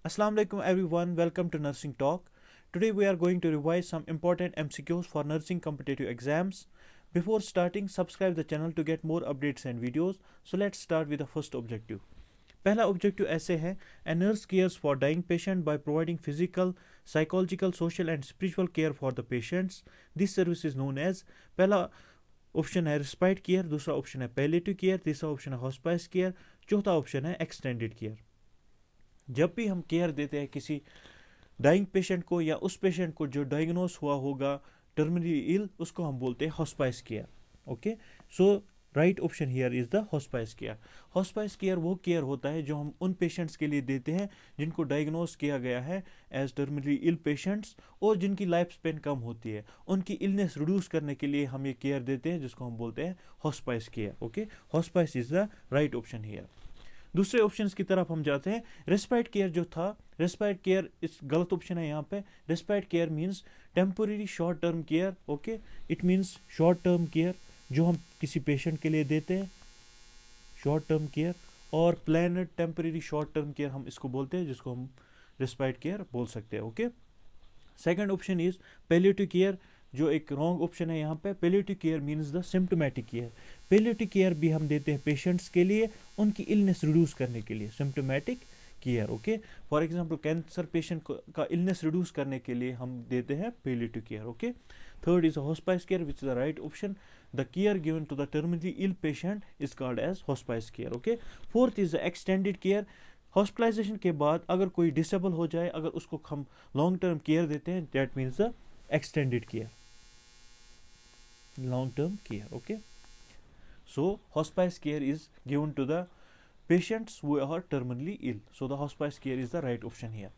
Assalamu alaikum everyone, welcome to Nursing Talk. Today we are going to revise some important MCQs for nursing competitive exams. Before starting, subscribe the channel to get more updates and videos. So let's start with the first objective. पहला objective ऐसे है, a nurse cares for dying patient by providing physical, psychological, social and spiritual care for the patients. This service is known as, पहला option है respite care, दूसरा option है palliative care, तीसरा option है hospice care, चौथा option है extended care. जब भी हम केयर देते हैं किसी डाइंग पेशेंट को या उस पेशेंट को जो डायग्नोस हुआ होगा टर्मिनली इल, उसको हम बोलते हैं hospice care. Okay, so right option here is the hospice care. Hospice care वो केयर होता है जो हम उन पेशेंट्स के लिए देते हैं जिनको डायग्नोस किया गया है एज टर्मिनली इल पेशेंट्स और जिनकी लाइफ स्पेन कम होती है. उनकी इलनेस रिड्यूस करने के लिए हम ये केयर देते हैं जिसको हम बोलते हैं hospice care. Okay, hospice is the right option here. दूसरे ऑप्शंस की तरफ हम जाते हैं. रेस्पाइट केयर जो था, रेस्पाइट केयर इस गलत ऑप्शन है यहाँ पे. Respite care means temporary short term care. Okay, it means short term care जो हम किसी पेशेंट के लिए देते हैं, शॉर्ट टर्म केयर. और planned temporary short term care हम इसको बोलते हैं जिसको हम रेस्पाइट केयर बोल सकते हैं. Okay, second option is palliative care जो एक रॉन्ग ऑप्शन है यहाँ पे. Palliative care means the symptomatic care. Palliative care भी हम देते हैं पेशेंट्स के लिए उनकी इलनेस रिड्यूस करने के लिए, symptomatic care. Okay, for example cancer patient का इलनेस रिड्यूस करने के लिए हम देते हैं palliative care. Okay, third is hospice care which is the right option. The care given to the terminally ill patient is called as hospice care. Okay, fourth is the extended care. Hospitalization के बाद अगर कोई disable हो जाए, अगर उसको हम long term care देते हैं, that means the extended care, long term care. Okay, so hospice care is given to the patients who are terminally ill, so the hospice care is the right option here.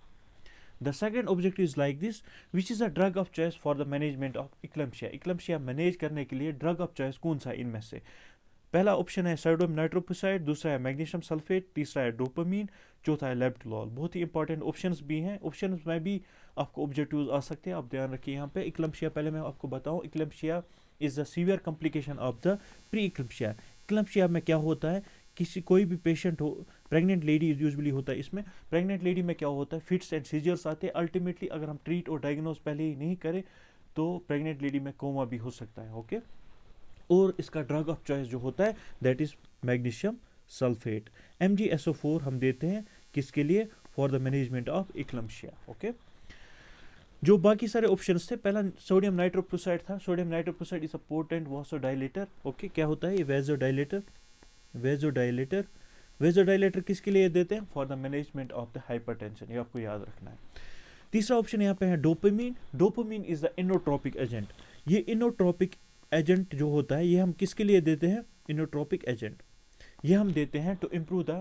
The second objective is like this, which is a drug of choice for the management of eclampsia. eclampsia manage करने के लिए drug of choice कौन सा इनमें से? पहला option है sodium नाइट्रोक्साइड, दूसरा है मैग्नीशियम सल्फेट, तीसरा है डोपामीन, चौथा है लेबेटोलॉल. बहुत ही इंपॉर्टेंट ऑप्शंस भी हैं. ऑप्शंस में भी आपको ऑब्जेक्टिव्स आ सकते हैं, आप ध्यान रखिए यहाँ पे. इक्लम्पशिया पहले मैं आपको बताऊँ, eclampsia is the severe complication of the preeclampsia. Eclampsia में क्या होता है, किसी कोई भी पेशेंट हो, प्रेग्नेंट लेडी यूजुअली होता है इसमें. प्रेग्नेंट लेडी में क्या होता है, फिट्स एंड सीजर्स आते हैं. अल्टीमेटली अगर हम ट्रीट और डायग्नोज पहले ही नहीं करें तो प्रेग्नेंट लेडी में कोमा भी हो सकता है. ओके, और इसका ड्रग ऑफ चॉइस जो होता है that is magnesium sulphate. MgSO4 हम देते हैं किसके लिए, for the management of eclampsia. Okay, जो बाकी सारे ऑप्शंस थे, पहला सोडियम नाइट्रोक्साइड था. Sodium nitroxide is a potent vasodilator. Okay, क्या होता है ये, वेजोडाइलेटर. वेजोडाइलेटर, वेजोडाइलेटर किसके लिए देते हैं, for the management of the hypertension. ये आपको याद रखना है. तीसरा ऑप्शन यहाँ पे है dopamine. Dopamine is the inotropic agent. ये इनोट्रोपिक एजेंट जो होता है ये हम किसके लिए देते हैं, इनोट्रोपिक एजेंट ये हम देते हैं to improve the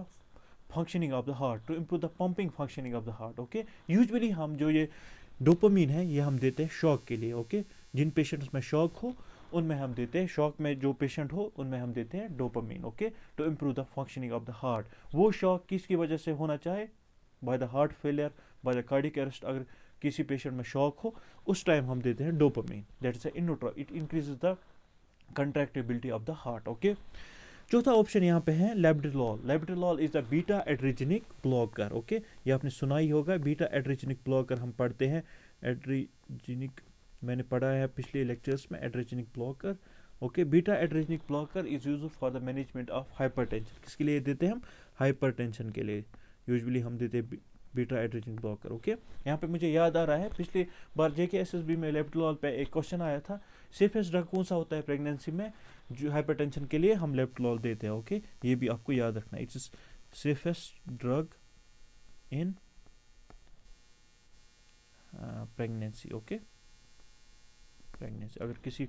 functioning of the heart, to improve the pumping functioning of the heart. Okay, usually हम जो ये डोपामीन है ये हम देते हैं शॉक के लिए. ओके, जिन पेशेंट्स में शॉक हो उनमें हम देते हैं, शॉक में जो पेशेंट हो उनमें हम देते हैं dopamine. Okay, to improve the functioning of the heart. वो शॉक किसकी वजह से होना चाहे, by the heart failure, by the cardiac arrest. अगर किसी पेशेंट में शॉक हो उस टाइम हम देते हैं dopamine. That is inotrope, it increases the contractility of the heart. Okay, चौथा ऑप्शन यहाँ पे है labetalol. Labetalol is the beta adrenergic blocker. Okay, ये आपने सुना ही होगा, बीटा एड्रेजेनिक ब्लॉकर हम पढ़ते हैं. एड्रेजेनिक मैंने पढ़ा है पिछले लेक्चर्स में, adrenergic blocker. Okay, beta adrenergic blocker is used for the management of hypertension. किसके लिए देते हैं हम, हाइपरटेंशन के लिए यूजुअली हम देते हैं बीटा एड्रेजेनिक ब्लॉकर. ओके, यहाँ पे मुझे याद आ रहा है पिछली बार JKSSB में लेबेटोलॉल पे एक क्वेश्चन आया था, सेफेस्ट ड्रग कौन सा होता है प्रेगनेंसी में जो हाइपरटेंशन के लिए हम लेबेटोलॉल देते हैं. ओके, ये भी आपको याद रखना है. It's safest drug in pregnancy. Okay, pregnancy, अगर किसी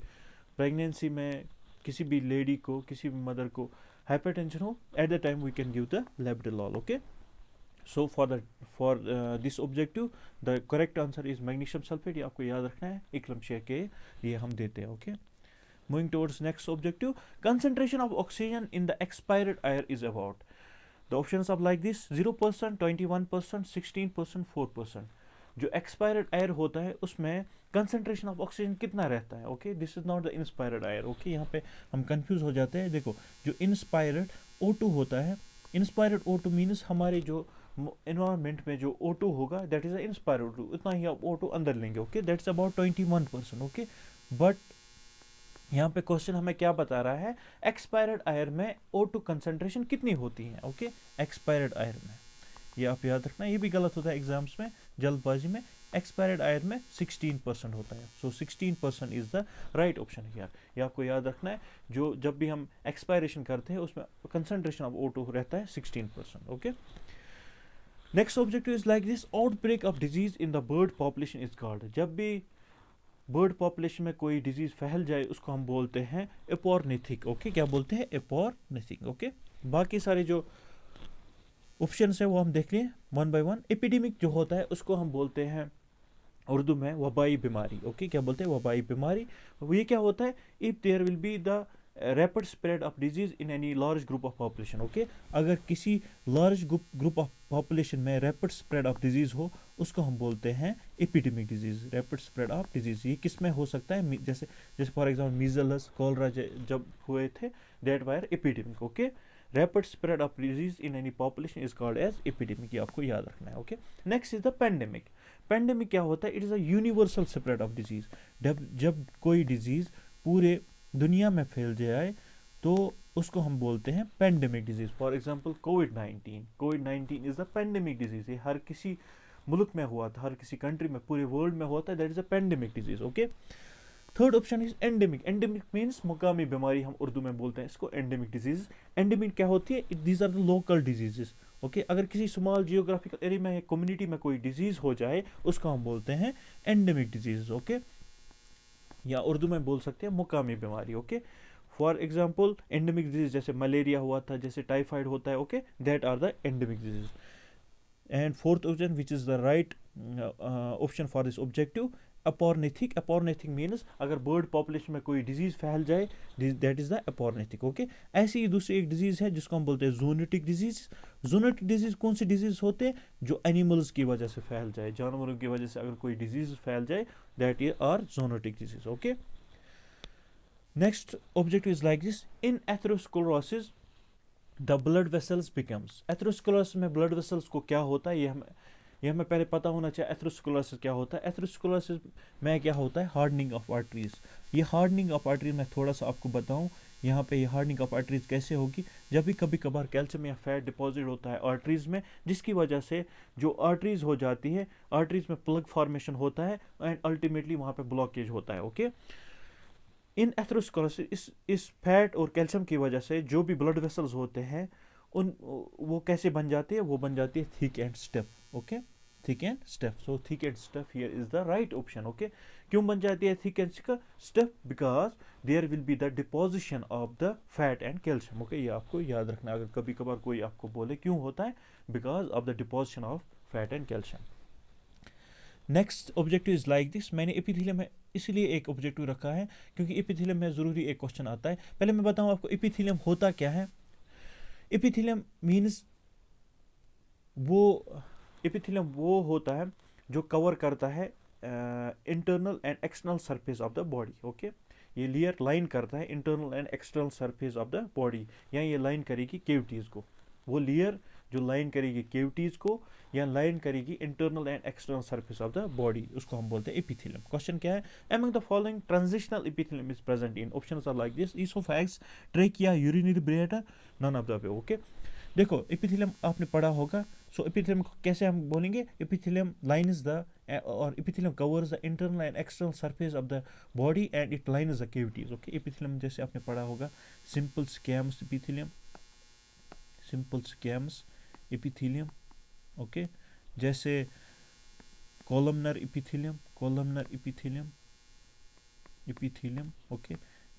प्रेगनेंसी में किसी भी लेडी को, किसी भी मदर को हाइपरटेंशन हो, at the time we can give the labetalol. Okay, so for this objective the correct answer is magnesium sulfate. ये आपको याद रखना है, इक्लम्पशिया के लिए हम देते हैं. Okay, moving towards next objective, concentration of oxygen in the expired air is about. The options are like this, 0%, 21%, 16%, 4%. जो एक्सपायर्ड एयर होता है उसमें कंसंट्रेशन ऑफ ऑक्सीजन कितना रहता है. Okay, this is not the inspired air. Okay, यहाँ पे हम कंफ्यूज हो जाते हैं. देखो, जो इंस्पायर्ड O2 होता है, इंस्पायर्ड O2 मीन्स हमारे जो एनवायरनमेंट में जो O2 होगा दैट इज इंस्पायर O2, उतना ही आप O2 अंदर लेंगे, okay, that's about 21%, okay. But यहाँ पे क्वेश्चन हमें क्या बता रहा है, एक्सपायर्ड एयर में O2 कंसंट्रेशन कितनी होती है, ओके, एक्सपायर्ड एयर में। ये आप याद रखना, ये भी गलत होता है एग्जाम्स में, जल्दबाजी में। एक्सपायर्ड एयर में 16% होता है, सो 16% is the right option here. ये आपको याद रखना है, जो जब भी हम एक्सपायरेशन करते हैं उसमें कंसंट्रेशन ऑफ O2 रहता है 16%, okay. Next objective is like this, outbreak of disease in the bird population is called. जब भी बर्ड पॉपुलेशन में कोई डिजीज फैल जाए उसको हम बोलते हैं एपोर्निथिक, ओके, क्या बोलते हैं, एपोर्निथिक, ओके। बाकी सारे जो ऑप्शन है वो हम देख लें वन बाय वन। एपिडेमिक जो होता है उसको हम बोलते हैं उर्दू में वबाई बीमारी, ओके, क्या बोलते हैं, वबाई बीमारी। ये क्या होता है, if there will be the rapid spread of disease in any large group of population, okay, अगर किसी लार्ज ग्रुप ऑफ पॉपुलेशन में रैपिड स्प्रेड ऑफ डिजीज हो उसको हम बोलते हैं epidemic disease, rapid spread of disease. ये किस में हो सकता है, जैसे जैसे फॉर एग्जाम्पल मीजल्स, कॉलरा जब हुए थे, that were epidemic, okay. Rapid spread of disease in any population is called as epidemic, ये आपको याद रखना है, okay. Next is the pandemic. Pandemic क्या होता है, it is a universal spread of disease. जब कोई डिजीज पूरे दुनिया में फैल जाए तो उसको हम बोलते हैं pandemic disease. For example covid is the pandemic disease. ये हर किसी मुल्क में हुआ था, हर किसी कंट्री में, पूरे वर्ल्ड में हुआ था, that is a pandemic disease, okay. Third option is endemic. Endemic means मुकामी बीमारी, हम उर्दू में बोलते हैं इसको एंडेमिक डिजीज। एंडेमिक क्या होती है, these are the local diseases, okay. अगर किसी स्मॉल जियोग्राफिकल एरिया में, कम्युनिटी में कोई डिजीज हो जाए उसको हम बोलते हैं एंडेमिक डिजीज, ओके, या उर्दू में बोल सकते हैं मुकामी बीमारी, okay. For example endemic disease जैसे मलेरिया हुआ था, जैसे टाइफाइड होता है, okay, that are the endemic disease. And fourth option which is the right option for this objective, epornithic. Epornithic means अगर बर्ड पॉपुलेशन में कोई डिजीज फैल जाए, that is the epornithic, okay. ऐसी ही दूसरी एक डिजीज है जिसको हम बोलते हैं जूनोटिक डिजीज। जूनोटिक डिजीज कौन सी डिजीज होते हैं, जो एनिमल्स की वजह से फैल जाए, जानवरों की वजह से अगर कोई डिजीज फैल जाए, that is are zoonotic disease, okay. Next objective is like this, in atherosclerosis the blood vessels becomes. Atherosclerosis में ब्लड वेसल्स को क्या होता है, ये हमें पहले पता होना चाहिए। एथेरोस्क्लेरोसिस क्या होता है, एथेरोस्क्लेरोसिस में क्या होता है, हार्डनिंग ऑफ आर्टरीज। ये हार्डनिंग ऑफ आर्टरीज मैं थोड़ा सा आपको बताऊं, यहाँ पे ये हार्डनिंग ऑफ आर्टरीज कैसे होगी, जब भी कभी कभार कैल्शियम या फैट डिपॉजिट होता है आर्टरीज में, जिसकी वजह से जो आर्टरीज हो जाती है, आर्टरीज में प्लग फॉर्मेशन होता है एंड अल्टीमेटली वहाँ पे ब्लॉकेज होता है, ओके। इन एथेरोस्क्लेरोसिस इस फैट और कैल्शियम की वजह से जो भी ब्लड वेसल्स होते हैं वो कैसे बन जाते हैं, वो बन जाती है thick and stiff, okay, thick and stiff. So thick and stiff here is the right option, okay. क्यों बन जाती है thick and stiff, because there will be the deposition of the fat and calcium, okay. ये आपको याद रखना, अगर कभी कभार कोई आपको बोले क्यों होता है, because of the deposition of fat and calcium. Next objective is like this. मैंने एपिथेलियम में इसलिए एक ऑब्जेक्टिव रखा है क्योंकि एपिथेलियम में ज़रूरी एक क्वेश्चन आता है। पहले मैं बताऊं आपको एपिथेलियम होता क्या है। एपिथेलियम मीन्स एपिथेलियम वो होता है जो कवर करता है internal and external surface of the body, okay. ये लेयर लाइन करता है internal and external surface of the body, या ये लाइन करेगी केविटीज़ को। वो लेयर जो लाइन करेगी केविटीज़ को या लाइन करेगी internal and external surface of the body, उसको हम बोलते हैं एपिथेलियम। क्वेश्चन क्या है, among the following transitional epithelium is present in, options are like this, oesophagus, trachea, urinary bladder, none of the above, okay. देखो epithelium आपने पढ़ा होगा, सो एपिथेलियम को कैसे हम बोलेंगे, एपिथेलियम लाइन्स द और epithelium covers the internal and external surface of the body and it lines the cavities, okay. Epithelium जैसे आपने पढ़ा होगा simple squamous epithelium, simple squamous epithelium, okay. जैसे columnar epithelium, columnar epithelium, epithelium, okay.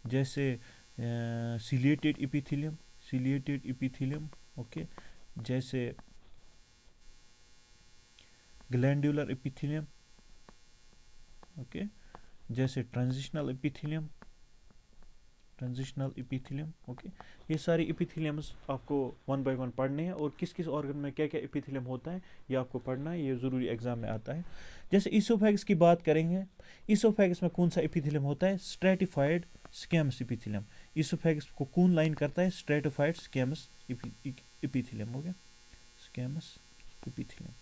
जैसे ciliated epithelium, ciliated epithelium, okay. जैसे glandular epithelium, okay. जैसे transitional epithelium, transitional epithelium, okay. ये सारी एपिथेलियम्स आपको वन बाय वन पढ़ने हैं और किस किस ऑर्गन में क्या क्या एपिथेलियम होता है ये आपको पढ़ना है, ये ज़रूरी एग्जाम में आता है। जैसे ईसोफेगस की बात करेंगे, ईसोफेगस में कौन सा एपिथेलियम होता है, स्ट्रेटिफाइड स्क्वैमस एपिथेलियम। ईसोफेगस को कौन लाइन करता है, stratified squamous epithelium, okay, squamous epithelium.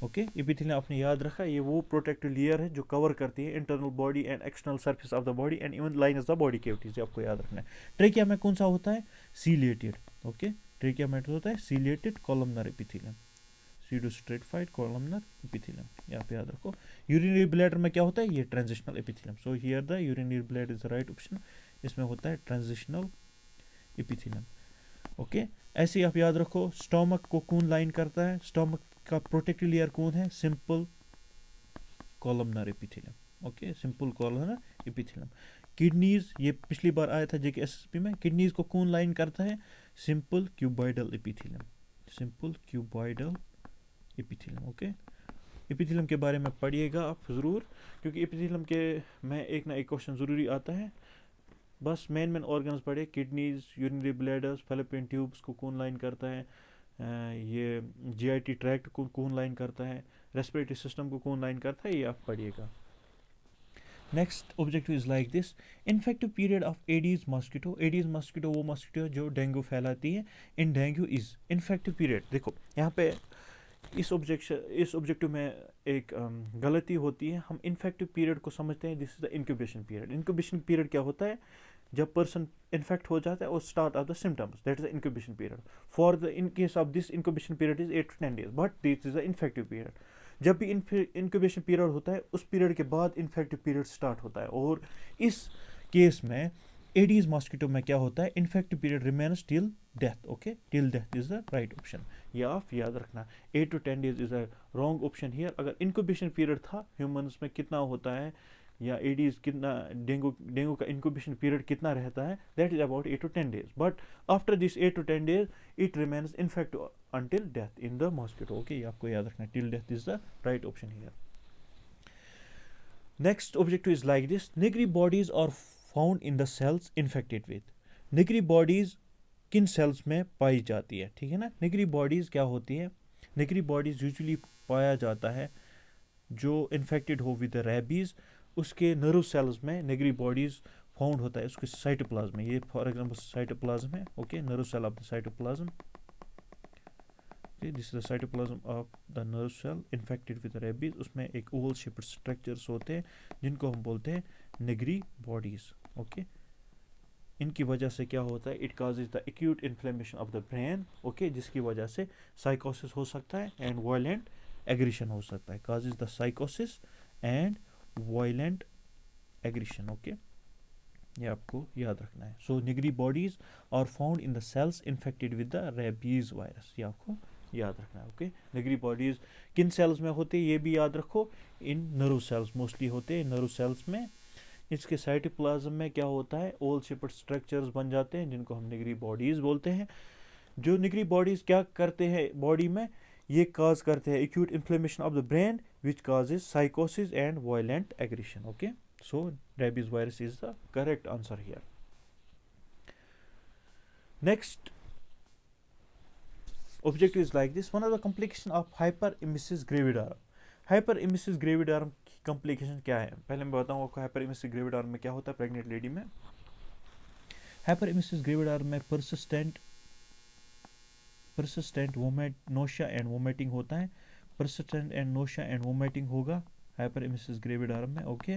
Okay, epithelium आपने याद रखा, ये वो प्रोटेक्टिव लेयर है जो कवर करती है internal body and external surface of the body and even lines the body cavities, आपको याद रखना है। ट्रेकिया में कौन सा होता है? सीलिएटेड। ओके, ट्रेकिया में होता है ciliated columnar epithelium, pseudostratified columnar epithelium, यहाँ पे याद रखो। यूरिनरी ब्लैडर में क्या होता है? ये transitional epithelium. So here the urinary bladder is the right option, इसमें होता है ट्रांजिशनल एपिथेलियम। ओके, ऐसे ही आप याद रखो, स्टोमक को कौन लाइन करता है? स्टोमक का प्रोटेक्टिव लेयर कौन है? Simple columnar epithelium. Okay, simple columnar epithelium. Kidneys, ये पिछली बार आया था जेकेएसएसपी में, किडनीज को कौन लाइन करता है? Simple cuboidal epithelium, simple cuboidal epithelium. Okay, epithelium के बारे में पढ़िएगा आप ज़रूर, क्योंकि एपिथेलियम के में एक ना एक क्वेश्चन ज़रूरी आता है। बस मेन ऑर्गन्स पढ़े, kidneys, urinary bladders, fallopian tubes को कौन लाइन करता है, ये जीआईटी ट्रैक्ट को कौन लाइन करता है, रेस्पिरेटरी सिस्टम को कौन लाइन करता है, ये आप पढ़िएगा। Next objective is like this, infective period of Aedes mosquito. Aedes mosquito वो मॉस्किटो जो डेंगू फैलाती है। In dengue is infective period, देखो यहाँ पे इस ऑब्जेक्टिव में एक गलती होती है। हम इन्फेक्टिव पीरियड को समझते हैं this is the incubation period. Incubation period क्या होता है? जब पर्सन इन्फेक्ट हो जाता है और start of the symptoms, that is the incubation period. For the in case of this incubation period is 8 to 10 days, but this is the infective period. जब भी इंक्यूबेशन पीरियड होता है, उस पीरियड के बाद इन्फेक्टिव पीरियड स्टार्ट होता है। और इस केस में एडीज मॉस्किटो में क्या होता है? Infective period remains till death. Okay, till death is the right option, ये आप याद रखना। 8 to 10 days is a wrong option here. अगर इंक्यूबेशन पीरियड था ह्यूमंस में कितना होता है, या एडीज कितना, डेंगू का इंक्यूबेशन पीरियड कितना रहता है, that is about 8 to 10 days, but after this 8 to 10 days it remains infective until death in the mosquito. Okay, ये आपको याद रखना, till death is the right option here. Next objective is like this, nigri bodies are found in the cells infected with. nigri bodies किन cells में पाई जाती है? ठीक है ना, निगरी बॉडीज क्या होती है? निगरी बॉडीज यूजुअली पाया जाता है जो इन्फेक्टेड हो विद रेबीज, उसके नर्व सेल्स में निगरी बॉडीज फाउंड होता है, उसके साइटोप्लाज्म में। ये फॉर एग्जांपल साइटोप्लाज्म है। Okay, nerve cell of the cytoplasm. This is the cytoplasm of the nerve cell infected with rabies. उसमें एक ओवल शेप्ड स्ट्रक्चर्स होते हैं जिनको हम बोलते हैं निगरी बॉडीज। ओके, इनकी वजह से क्या होता है? It causes the acute inflammation of the brain. Okay, जिसकी वजह से साइकोसिस हो सकता है एंड वायलेंट एग्रेशन हो सकता है। कॉजेज द साइकोसिस एंड वायलेंट एग्रेशन। ओके, ये आपको याद रखना है। So negri bodies are found in the cells infected with the rabies virus, ये आपको याद रखना है। ओके, निगरी बॉडीज किन सेल्स में होते हैं ये भी याद रखो। इन नर्व सेल्स मोस्टली होते हैं, नर्व सेल्स में। इसके साइटोप्लाज्म में क्या होता है? ओवल शेप्ड स्ट्रक्चर्स बन जाते हैं जिनको हम निगरी बॉडीज बोलते हैं। जो निगरी बॉडीज क्या करते हैं बॉडी में? ये काज करते हैं acute inflammation of the brain which causes साइकोसिस and violent aggression. Okay, so rabies virus is the correct answer here. Next objective is like this, one of the complication of hyperemesis gravidarum. hyperemesis gravidarum की complication क्या है? पहले मैं बताऊँ आपको hyperemesis gravidarum में क्या होता है प्रेग्नेंट लेडी में। hyperemesis gravidarum में persistent nausea and vomiting होता है। persistent and nausea and vomiting होगा hyperemesis gravidarum में। ओके,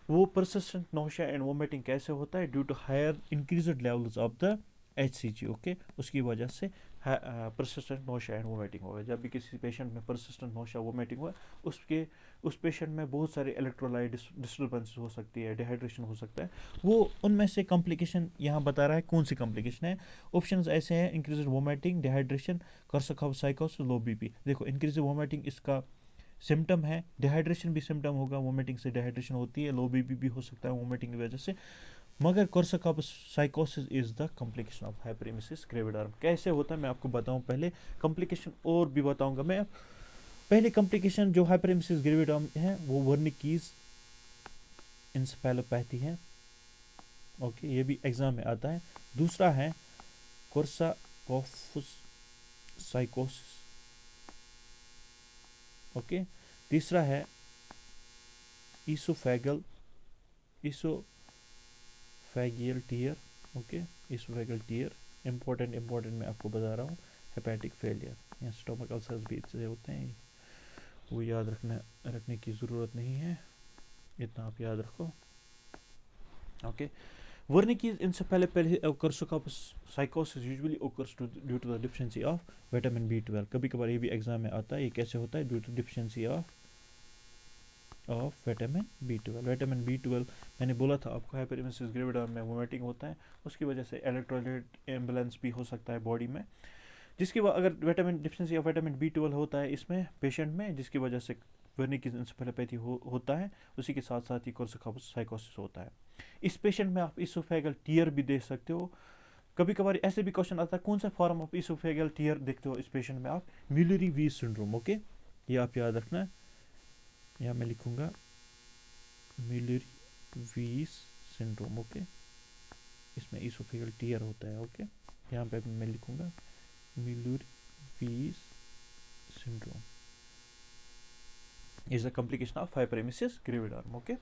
वो persistent nausea and vomiting कैसे होता है? Due to higher increased levels of the HCG। Okay, उसकी वजह से persistent nausea and vomiting होगा। जब भी किसी पेशेंट में persistent nausea vomiting हुआ, उस पेशेंट में बहुत सारे इलेक्ट्रोलाइट डिस्टर्बेंस हो सकती है, डिहाइड्रेशन हो सकता है। वो उनमें से कॉम्प्लिकेशन यहाँ बता रहा है कौन सी कॉम्प्लिकेशन है। ऑप्शंस ऐसे हैं, इंक्रीज्ड वोमिटिंग, डिहाइड्रेशन, कोर्साकॉफ साइकोसिस, लो बीपी। देखो, इंक्रीज्ड वोमिटिंग इसका सिम्टम है, डिहाइड्रेशन भी सिम्टम होगा, वोमिटिंग से डिहाइड्रेशन होती है, लो बीपी भी हो सकता है वोमिटिंग की वजह से, मगर कोर्साकॉफ साइकोसिस is the complication of hyperemesis gravidarum. कैसे होता है मैं आपको बताऊं, पहले कॉम्प्लिकेशन और भी बताऊंगा मैं। पहले कॉम्प्लिकेशन जो हाइपरेमेसिस ग्रेविडारम है वो वर्निकीज इंसेफेलोपैथी है। ओके, ये भी एग्जाम में आता है। दूसरा है कोर्साकॉफ साइकोसिस। ओके, तीसरा है oesophageal tear. Okay, oesophageal tear important मैं आपको बता रहा हूँ। हेपेटिक फेलियर या स्टोमक अल्सर्स भी इससे होते हैं, वो याद रखने की ज़रूरत नहीं है, इतना आप याद रखो। ओके, Wernicke's encephalopathy साइकोसिस usually occurs due to the deficiency of vitamin B12। कभी कभार ये भी एग्जाम में आता है, ये कैसे होता है, due to deficiency of vitamin B12। Vitamin B12 मैंने बोला था आपको, हाइपरेमेसिस ग्रेविडार में वोमिटिंग होता है, उसकी वजह से इलेक्ट्रोलाइट इम्बैलेंस भी हो सकता है बॉडी में, जिसके बाद अगर vitamin deficiency of vitamin B12 होता है इसमें पेशेंट में, जिसकी वजह से वर्निकीज एन्सेफेलोपैथी होता है, उसी के साथ साथ ही कोर्साकॉपस साइकोसिस होता है। इस पेशेंट में आप इसोफेगल टीयर भी दे सकते हो। कभी कभार ऐसे भी क्वेश्चन आता है कौन सा फॉर्म ऑफ इसोफेगल टीयर देखते हो इस पेशेंट में आप, मिलरी वीज सिंड्रोम। ओके, ये आप याद रखना है, यहाँ मैं लिखूंगा मिलरी वीज सिंड्रोम। ओके, इसमें इसोफेगल टीयर होता है। ओके, यहाँ पे मैं लिखूंगा मिलरी वीज syndrome is a complication of hyperemesis gravidarum। Okay,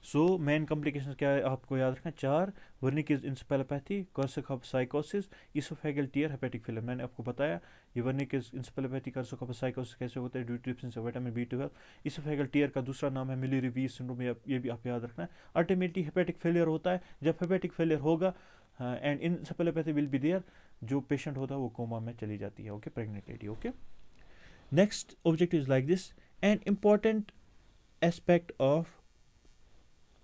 so main complication क्या है आपको याद रखना, 4 वर्निकीज एन्सेफेलोपैथी, कोर्साकॉपस साइकोसिस, इसोफेगल टीयर, हेपेटिक फेलियर। मैंने आपको बताया ये वर्निकीज एन्सेफेलोपैथी, कोर्साकॉपस साइकोसिस कैसे होता है, due to deficiency of vitamin B12। Oesophageal tear का दूसरा नाम है मिलरी वीज सिंड्रोम, ये भी आप याद रखना है। अल्टीमेटली हेपेटिक फेलियर होता है, जब हेपेटिक फेलियर होगा and encephalopathy will be there, जो पेशेंट होता है वो कोमा में चली जाती है। Okay, pregnant lady. Okay, next objective is like this: an important aspect of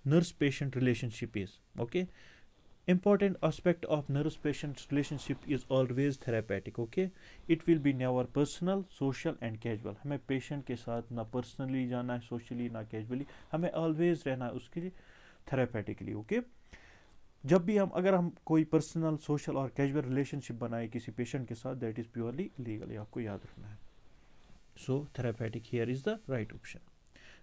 nurse patient relationship is, okay, important aspect of nurse patient relationship is always therapeutic। okay, it will be never personal, social and casual। हमें patient के साथ ना personally जाना है, socially ना casually, हमें always रहना है उसके लिए therapeutically। okay, जब भी अगर हम कोई पर्सनल, सोशल और कैजुअल रिलेशनशिप बनाए किसी पेशेंट के साथ, दैट इज प्योरली लीगल, ये आपको याद रखना है। So therapeutic here is the right option.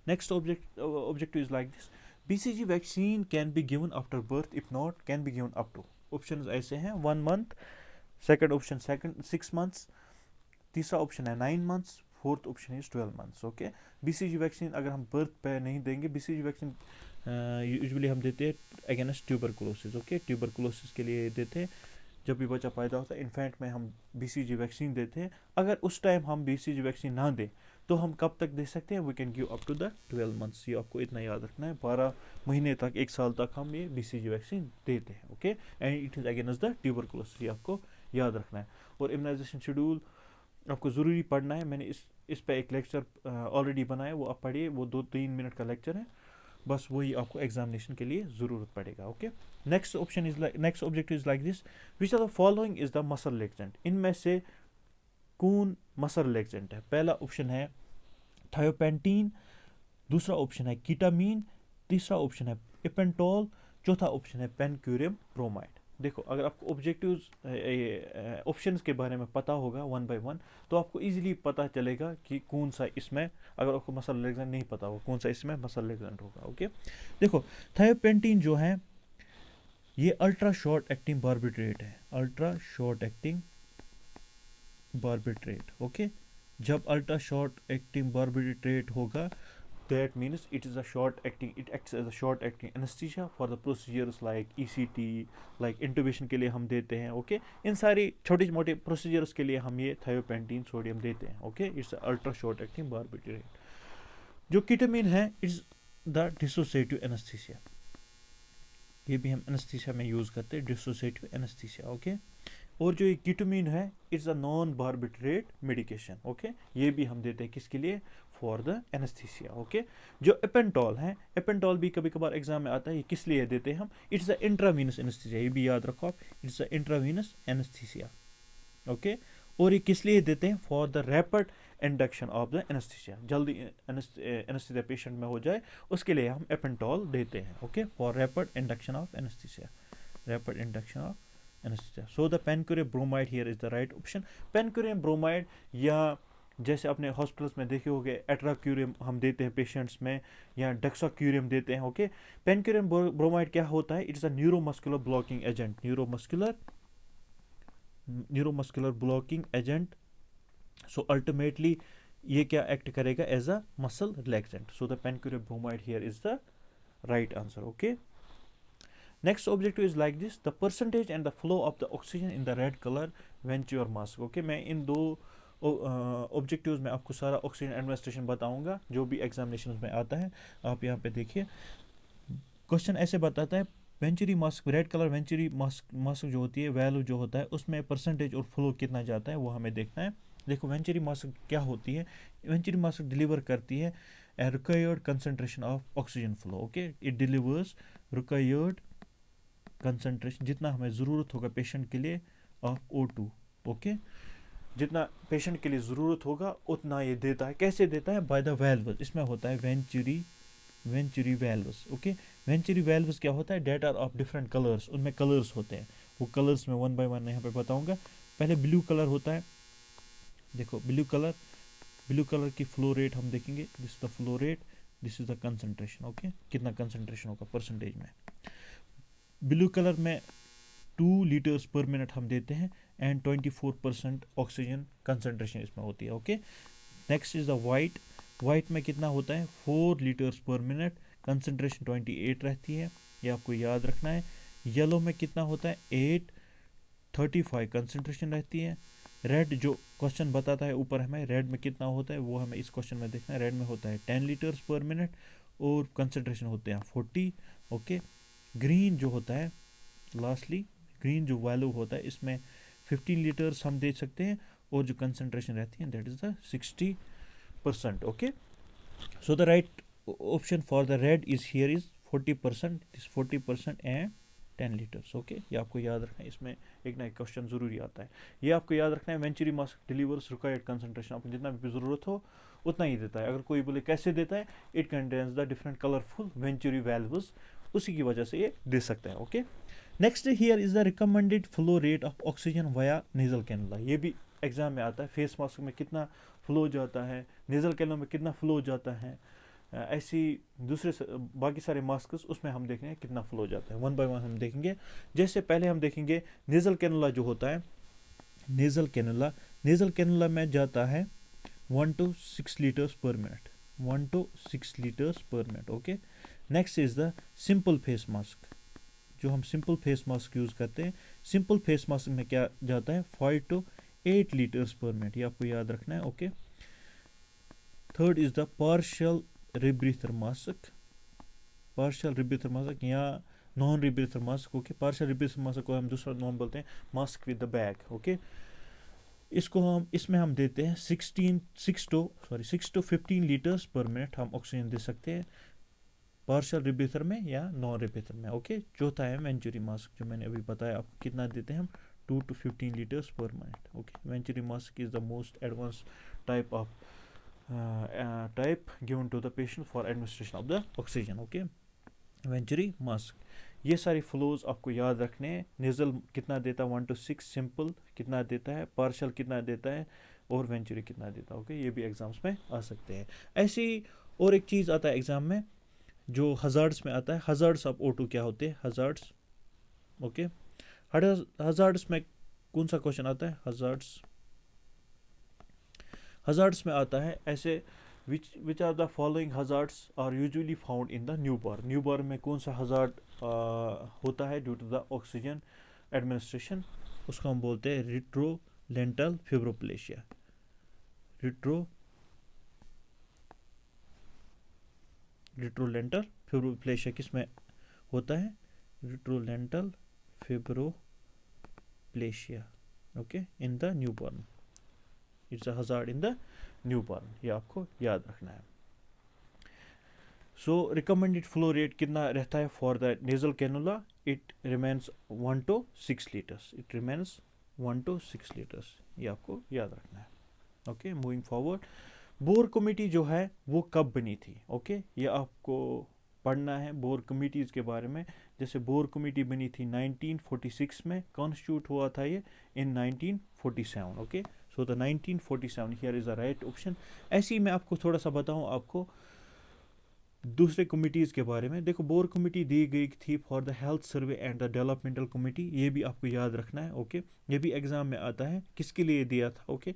Next objective is like this: BCG vaccine can be given after birth, if not can be given up to। Options ऐसे हैं, 1 month, second option 6 months, तीसरा option है 9 months, fourth option is 12 months। Okay, BCG vaccine अगर हम birth पे नहीं देंगे, BCG vaccine usually हम देते हैं अगेंस्ट ट्यूबरकुलोसिस। ओके, ट्यूबरकुलोसिस के लिए देते हैं, जब भी बच्चा पैदा होता है इन्फेंट में हम BCG वैक्सीन देते हैं। अगर उस टाइम हम BCG वैक्सीन ना दें तो हम कब तक दे सकते हैं, we can give up to the 12 months। ये आपको इतना याद रखना है, 12 महीने तक, 1 साल तक हम ये BCG वैक्सीन देते हैं। Okay, and it is against the tuberculosis, ये आपको याद रखना है। और इम्यूनाइजेशन शेड्यूल आपको ज़रूरी पढ़ना है, मैंने इस पे एक लेक्चर ऑलरेडी बनाया, वो आप पढ़िए, वो 2-3 मिनट का लेक्चर है, बस वही आपको एग्जामिनेशन के लिए ज़रूरत पड़ेगा। Okay, next objective is like this: which are the following is the muscle relaxant. इनमें से कौन मसल रिलैक्सेंट है? पहला ऑप्शन है थायोपेंटीन, दूसरा ऑप्शन है कीटामीन, तीसरा ऑप्शन है इपेंटोल, चौथा ऑप्शन है पेनक्यूरियम ब्रोमाइड। देखो, अगर आपको ऑब्जेक्टिव्स ऑप्शंस के बारे में पता होगा 1 by 1, तो आपको इजीली पता चलेगा कि कौन सा इसमें, अगर आपको मसल रिलैक्सेंट नहीं पता होगा कौन सा इसमें मसल रिलैक्सेंट होगा। ओके, देखो थायोपेंटीन जो है ये अल्ट्रा शॉर्ट एक्टिंग बार्बिट्रेट है, अल्ट्रा शॉर्ट एक्टिंग बार्बिट्रेट। ओके, जब अल्ट्रा शॉर्ट एक्टिंग बार्बिट्रेट होगा, that means it is a short acting, it acts as a short acting anesthesia for the procedures like ECT, like intubation के लिए हम देते हैं। Okay, इन सारी छोटी मोटे प्रोसीजर्स के लिए हम ये थायोपेंटीन सोडियम देते हैं। Okay, it's ultra short acting बार्बिट्रेट। जो कीटामीन है, इट्स द डिसोसिएटिव एनेस्थीसिया, ये भी हम एनेस्थीसिया में यूज करते हैं, डिसोसिएटिव एनेस्थीसिया। ओके, और जो ये कीटामीन है, it's a non बार्बिट्रेट medication. Okay, ये भी हम देते हैं किसके लिए, फॉर द एनेस्थीसिया। ओके, जो एपेंटोल है, एपेंटोल भी कभी कभार एग्जाम में आता है, ये किस लिए देते हैं हम, इट्स द इंट्रावीनस एनेस्थीसिया, ये भी याद रखो आप, it's the intravenous anaesthesia. Okay, और ये किस लिए देते हैं, for the rapid induction of the anaesthesia, जल्दी एनेस्थीसिया पेशेंट में हो जाए उसके लिए हम एपेंटोल देते हैं। Okay, for rapid induction of anaesthesia, rapid induction of anaesthesia. So the pancuronium bromide here is the right option. Pancuronium bromide, या जैसे अपने हॉस्पिटल्स में देखे होंगे एट्राक्यूरियम हम देते हैं पेशेंट्स में, या डेक्साक्यूरियम देते हैं। ओके, पेनक्यूरियम ब्रोमाइड क्या होता है, it's a neuromuscular blocking agent, neuromuscular blocking agent. So ultimately ये क्या एक्ट करेगा, as a muscle relaxant. So the pancuronium bromide here is the right answer. Okay, next objective is like this: the percentage and the flow of the oxygen in the red color venturi mask. Okay, मैं इन दो objectives में आपको सारा oxygen administration बताऊंगा जो भी examination में आता है। आप यहाँ पे देखिए, क्वेश्चन ऐसे बताता है venturi mask, red colour venturi mask जो होती है, वैल्यू जो होता है उसमें परसेंटेज और फ्लो कितना जाता है वो हमें देखना है। देखो वेंचुरी मास्क क्या होती है, वेंचुरी मास्क डिलीवर करती है a required concentration of oxygen flow. Okay, it delivers required concentration, जितना हमें ज़रूरत होगा पेशेंट के लिए ऑफ O2. ओके, जितना पेशेंट के लिए ज़रूरत होगा उतना ये देता है। कैसे देता है? By the valves. इसमें होता है venturi valves. Okay, venturi valves क्या होता है? That are of different colours, उनमें कलर्स होते हैं। वो कलर्स में वन बाय वन यहाँ पे बताऊंगा। पहले ब्लू कलर होता है, देखो ब्लू कलर की फ्लो रेट हम देखेंगे। This is the flow rate, this is the concentration. Okay, कितना कंसंट्रेशन होगा परसेंटेज में। ब्लू कलर में 2 लीटर्स पर मिनट हम देते हैं एंड 24% ऑक्सीजन कंसंट्रेशन इसमें होती है। Okay, next is the white में कितना होता है? 4 लीटर्स पर मिनट, कंसंट्रेशन 28 रहती है, ये आपको याद रखना है। येलो में कितना होता है? 835 कंसंट्रेशन रहती है। रेड जो क्वेश्चन बताता है ऊपर हमें, रेड में कितना होता है वो हमें इस क्वेश्चन में देखना है। रेड में होता है 10 लीटर्स पर मिनट और कंसंट्रेशन होते हैं 40। ओके, ग्रीन जो होता है, लास्टली ग्रीन जो वैल्यू होता है इसमें 15 लीटर्स हम दे सकते हैं और जो कंसंट्रेशन रहती है that is the 60%. Okay, so the right option for the red is here is 40%, this 40% and 10 litres. Okay, ये आपको याद रखना है, इसमें एक ना एक क्वेश्चन जरूरी आता है। ये आपको याद रखना है, venturi mask delivers required concentration, आपको जितना भी ज़रूरत हो उतना ही देता है। अगर कोई बोले कैसे देता है, it contains the different colourful venturi valves, उसी की वजह से ये दे सकता है। Okay, next here is the recommended flow rate of oxygen via nasal cannula. ये भी एग्जाम में आता है, फेस मास्क में कितना फ्लो जाता है, नेजल कैनुला में कितना फ्लो जाता है, ऐसी दूसरे बाकी सारे मास्क्स उसमें हम देख रहे हैं कितना फ्लो जाता है। वन बाय वन हम देखेंगे। जैसे पहले हम देखेंगे नेजल कैनुला जो होता है, नेजल कैनुला में जाता है 1 to 6 लीटर्स पर मिनट, 1 to 6 लीटर्स पर minute. Okay, next is the simple face mask, जो हम सिंपल फेस मास्क यूज करते हैं, सिंपल फेस मास्क में क्या जाता है? 5 to 8 लीटर्स पर मिनट, ये आपको याद रखना है। Okay, third is the partial rebreather mask, या non rebreather mask। Okay, partial rebreather mask को हम दूसरा नाम बोलते हैं mask with the bag. Okay, इसमें हम देते हैं 6 to 15 लीटर्स पर मिनट हम ऑक्सीजन दे सकते हैं पार्शियल rebreather में या नॉन rebreather में। ओके, चौथा है वेंचुरी मास्क, जो मैंने अभी बताया आपको कितना देते हैं हम, 2 to 15 लीटर्स पर minute. Okay, venturi mask is the most advance type of type given to the patient for administration of the oxygen. Okay, venturi mask. ये सारी फ्लोज आपको याद रखने हैं। नेजल कितना देता है 1 to 6, सिंपल कितना देता है, पार्शियल कितना देता है और वेंचुरी कितना देता है। ओके, ये भी एग्जाम्स में आ सकते हैं। ऐसी और एक चीज़ आता है एग्जाम में जो हजार्ड्स में आता है। हजार्ड्स ऑफ O2 क्या होते हैं? हजार्ड्स। ओके, हजार्ड्स में कौन सा क्वेश्चन आता है? हजार्ड्स में आता है ऐसे, which are the following hazards are usually found in the newborn। Newborn में कौन सा हजार्ड होता है due to the oxygen administration? उसको हम बोलते हैं रिट्रोलेंटल फिब्रोप्लेशिया। रिट्रोलेंटल फिब्रोप्लेशिया किस में होता है? Retrolental fibroplasia. Okay, in the newborn, it's a hazard in the newborn, ये आपको याद रखना है। सो रिकमेंडेड फ्लो रेट कितना रहता है for the nasal cannula? It remains 1 to 6 litres, it remains 1 to 6 litres, ये आपको याद रखना है। Okay, moving forward, bore committee जो है वो कब बनी थी? ओके, ये आपको पढ़ना है बोर कमेटीज़ के बारे में। जैसे बोर कमेटी बनी थी 1946 में, कॉन्स्टिट्यूट हुआ था ये इन 1947। Okay, so the 1947 here is the right option. ऐसे ही मैं आपको थोड़ा सा बताऊं आपको दूसरे कमिटीज़ के बारे में। देखो, बोर कमेटी दी गई थी for the health survey and the developmental committee, ये भी आपको याद रखना है। ओके, ये भी एग्जाम में आता है किसके लिए दिया था। Okay,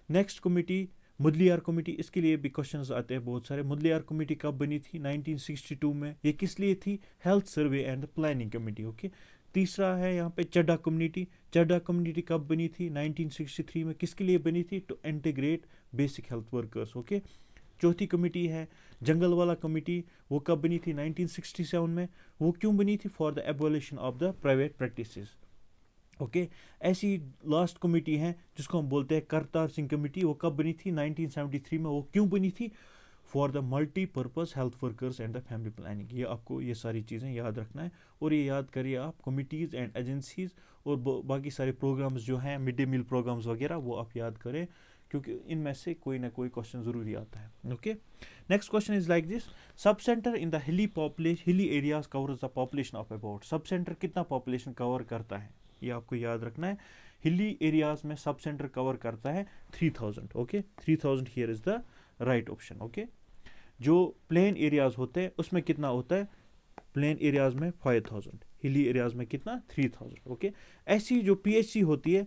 next committee Mudaliar committee, इसके लिए भी क्वेश्चंस आते हैं बहुत सारे। मुदलियार कमेटी कब बनी थी? 1962 में। ये किस लिए थी? Health survey and planning committee. Okay, तीसरा है यहाँ पे चड्डा कम्युनिटी। चड्डा कम्युनिटी कब बनी थी? 1963 में। किसके लिए बनी थी? To integrate basic health workers, okay. चौथी कमेटी है जंगल वाला कमेटी, वो कब बनी थी? 1967 में। वो क्यों बनी थी? For the abolition of the private practices, okay. ऐसी लास्ट कमेटी है जिसको हम बोलते हैं करतार सिंह कमेटी, वो कब बनी थी? 1973 में। वो क्यों बनी थी? For the multipurpose health workers and the family planning. ये आपको ये सारी चीज़ें याद रखना है, और ये याद करिए आप कमिटीज़ एंड एजेंसीज़ और बाकी सारे प्रोग्राम्स जो हैं, मिड डे मील प्रोग्राम्स वगैरह, वो आप याद करें, क्योंकि इनमें से कोई ना कोई क्वेश्चन ज़रूरी आता है, okay. Next question is like this, sub centre in the hilly areas covers the population of about. Sub centre कितना पॉपुलेशन कवर करता है, ये आपको याद रखना है। हिली एरियाज में सब सेंटर कवर करता है 3000, okay. 3000 here is the right option, okay. जो प्लेन एरियाज होते हैं उसमें कितना होता है? प्लेन एरियाज में 5000, हिली एरियाज में कितना? 3000, ओके। ऐसी जो पीएचसी होती है,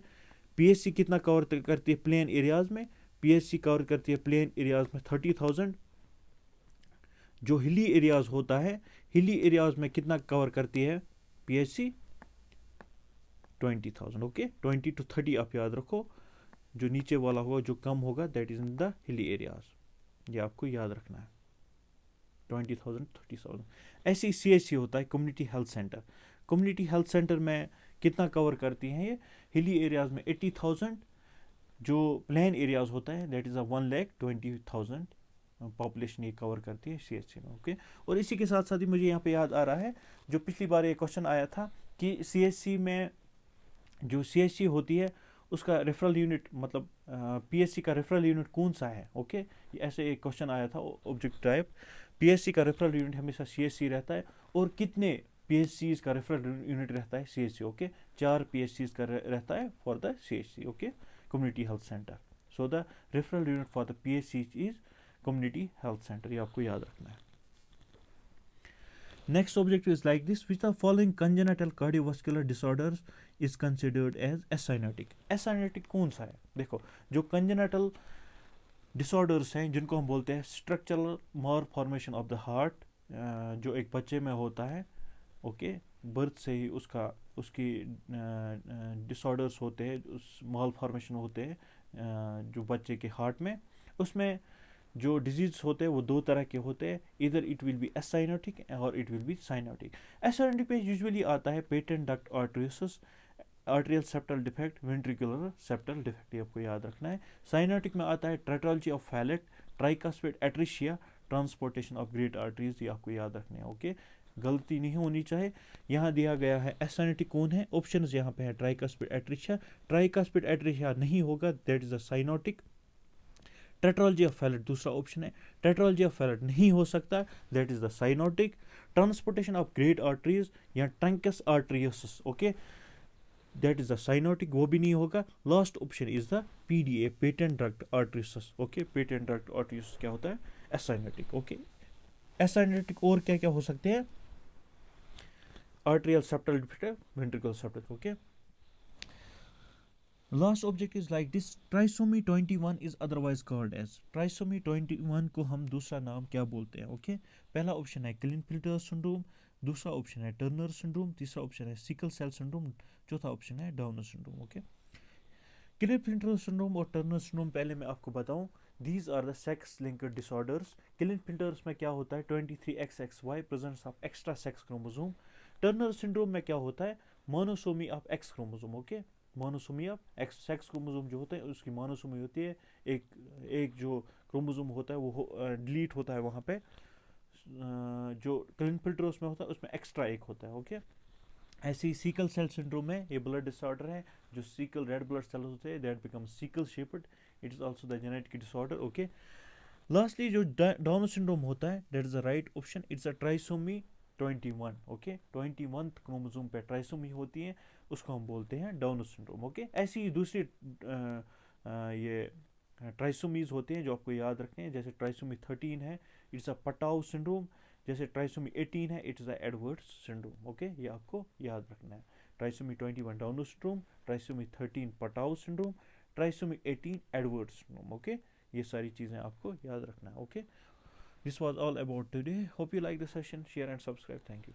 पीएचसी कितना कवर करती है प्लेन एरियाज में? पीएचसी कवर करती है प्लेन एरियाज में 30,000। जो हिली एरियाज होता है, हिली एरियाज में कितना कवर करती है पीएचसी? 20,000, ओके। 20 to 30 आप याद रखो, जो नीचे वाला होगा, जो कम होगा, that is in the hilly areas, ये आपको याद रखना है। 20,000 30,000। ऐसे ही सीएचसी होता है community health centre. Community health centre में कितना कवर करती हैं ये? हिली एरियाज में 80,000। जो प्लेन एरियाज होता है दैट इज़ 1,20,000 पॉपुलेशन ये कवर करती है सीएचसी में, ओके। और इसी के साथ साथ ही मुझे यहाँ पे याद आ रहा है, जो पिछली बार ये क्वेश्चन आया था कि सीएचसी में जो सीएचसी होती है उसका रेफरल यूनिट, मतलब पीएचसी का रेफरल यूनिट कौन सा है, ओके। ऐसे एक क्वेश्चन आया था ऑब्जेक्ट टाइप, पीएचसी का रेफरल यूनिट हमेशा सीएचसी रहता है, और कितने पीएचसीज का रेफरल यूनिट रहता है सीएचसी, ओके। 4 पीएचसीज का रहता है for the CHC, okay, community health centre. So the referral unit for the PHC is community health centre, ये आपको याद रखना है। Next objective is like this, which the following congenital cardiovascular disorders is considered as acyanotic. Acyanotic कौन सा है? देखो, जो कंजेनिटल डिसऑर्डर्स हैं जिनको हम बोलते हैं structural malformation of the heart, जो एक बच्चे में होता है, ओके, बर्थ से ही उसकी डिसऑर्डर्स होते हैं, उस मालफॉर्मेशन होते हैं जो बच्चे के हार्ट में, उसमें जो डिजीज होते हैं वो दो तरह के होते हैं, इधर इट विल बी एसाइनोटिक और it will be cyanotic. Acyanotic में यूजुअली आता है patent duct arteriosus, arterial septal defect, ventricular septal defect, ये आपको याद रखना है। साइनोटिक में आता है tetralogy of Fallot, tricuspid atresia, transportation of great arteries, ये आपको याद रखने हैं, ओके। गलती नहीं होनी चाहिए। यहाँ दिया गया है एसाइनोटिक कौन है, ऑप्शंस यहाँ पे है ट्राइकास्पिड एट्रिशिया, ट्राइकास्पिड एट्रिशिया नहीं होगा, that is a cyanotic. Tetralogy of Fallot दूसरा ऑप्शन है, टेट्रोलॉजी ऑफ फैलेट नहीं हो सकता, that is the cyanotic. Transportation of great arteries या truncus arteriosus, okay, that is the cyanotic, वो भी नहीं होगा। Last option is the PDA, patent duct arteriosus, okay. Patent duct arteriosus क्या होता है? Acyanotic, okay. एसाइनोटिक और क्या क्या हो सकते हैं? Arterial septal defect, ventricular septal, okay. Last object is like this, trisomy 21 is otherwise called as. Trisomy 21 को हम दूसरा नाम क्या बोलते हैं, ओके। पहला ऑप्शन है क्लिनफिल्टर सिंड्रोम, दूसरा ऑप्शन है टर्नर सिंड्रोम, तीसरा ऑप्शन है सिकल सेल सिंड्रोम, चौथा ऑप्शन है Downer syndrome, okay. Klinefelter syndrome और टर्नर सिंड्रोम पहले मैं आपको बताऊं, these are the sex linked disorders. Klinefelter's में क्या होता है? 23XXY presence of extra sex chromosome. Turner syndrome में क्या होता है? Monosomy of X chromosome, okay. Monosomy of X, sex chromosome जो होते हैं उसकी मोनोसोमी होती है, एक जो क्रोमोसोम होता है वो डिलीट होता है वहाँ पे। जो क्लिनफिल्टर्स में होता है उसमें एक्स्ट्रा एक होता है, ओके। ऐसे ही सीकल सेल सिंड्रोम है, ये ब्लड डिसऑर्डर है, जो सीकल रेड ब्लड सेल्स होते हैं that become sickle shaped, it is also the genetic disorder, okay. Lastly जो डाउन सिंड्रोम होता है that is the right option, it's a trisomy 21, okay. 21 chromosome पे ट्राइसोमी होती है, उसको हम बोलते हैं डाउन सिंड्रोम, ओके। ऐसी ही दूसरी ये ट्राइसोमीज होते हैं जो आपको याद रखते हैं, जैसे ट्राइसोमी 13 है, इट्स अ पटाउ सिंड्रोम। जैसे ट्राइसोमी 18 है, it's the Edwards syndrome, okay. ये आपको याद रखना है। Trisomy 21 Down syndrome, trisomy 13 Patau syndrome, trisomy 18 Edwards syndrome, okay. ये सारी चीज़ें आपको याद रखना है, okay. This was all about today, hope you like the session, share and subscribe, thank you.